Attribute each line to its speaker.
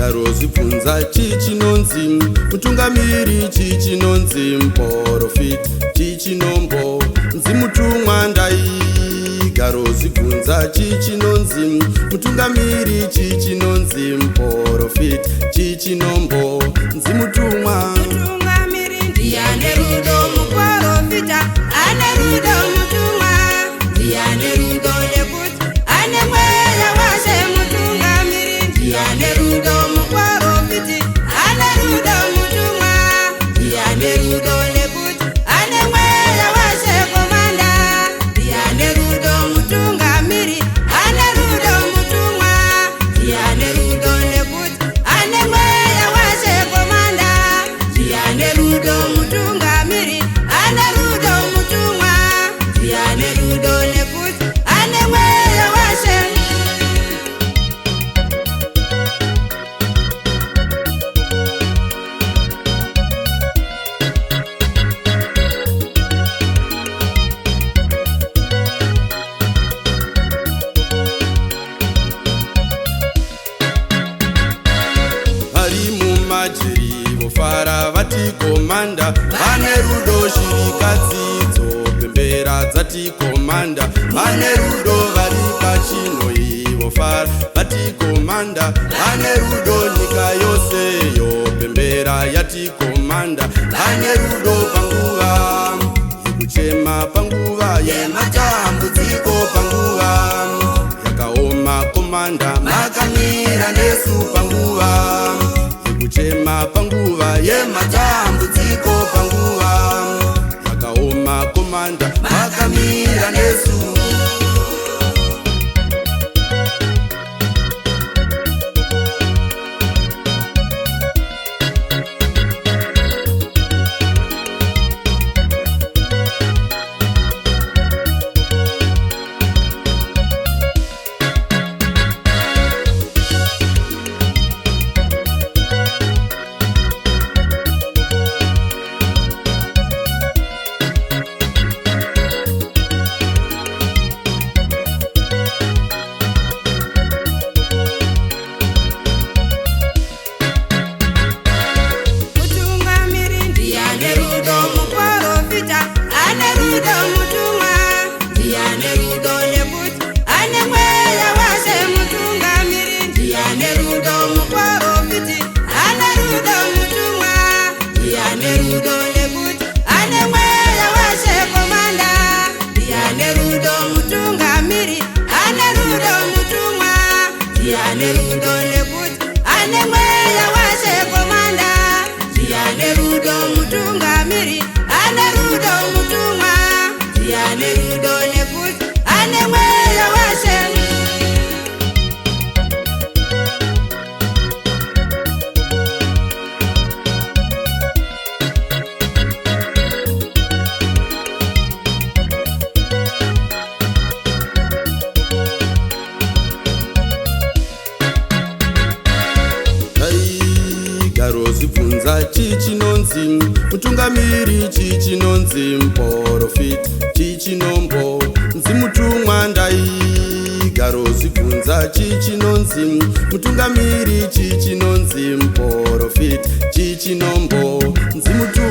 Speaker 1: garozvibvunza chichinonzi mutungamiri, chichinonzi muprofiti, chichinombo nzimutumwa ndai. Garozvibvunza chichinonzi mutungamiri, chichinonzi muprofiti, chichinombo nzimutumwa.
Speaker 2: Mutungamiri ndiane rudo, muprofita ane rudo, mutumwa ndiane rudo nekuti ane mweya washe. Mutungamiri ndiane rudo, muprofiti ane rudo, mutumwa ndiane rudo nekuti ane mweya washe. Komanda ndiane rudo, mutungamiri ane rudo, mutumwa ndiane rudo nekuti ane mweya washe. Komanda ndiane rudo, mutungamiri ane rudo, mutumwa ndiane rudo nekuti ane mweya washe.
Speaker 1: Vari mumajeri vofara vati komanda, vane rudo shirikadzidzo pembera dzati komanda, vane rudo vari pachino vofara vati komanda, vane rudo nyika yose yo pembera yati komanda, vane rudo panguva yekuchema, panguva yematambudziko, panguva yakaoma komanda makamira nesu, panguva yekuchema, panguva yematambudziko, panguva yakaoma komanda makamira nesu.
Speaker 2: Mutungamiri ndiane rudo, muprofita ane rudo, mutumwa ndiane rudo nekuti ane mweya washe. Mutungamiri ndiane rudo, muprofiti ane rudo, mutumwa ndiane rudo nekuti ane mweya washe. Komanda ndiane rudo, mutungamiri ane rudo, mutumwa ndiane rudo nekuti ane mweya washe. Komanda ndiane rudo, mutungamiri ane rudo, mutumwa ndiane rudo nekuti ane mweya washe.
Speaker 1: Garozvibvunza chichinonzi mutungamiri, chichinonzi muprofiti, chichinombo nzimutumwa ndai. Garozvibvunza chichinonzi mutungamiri, chichinonzi muprofiti, chichinombo nzimutumwa.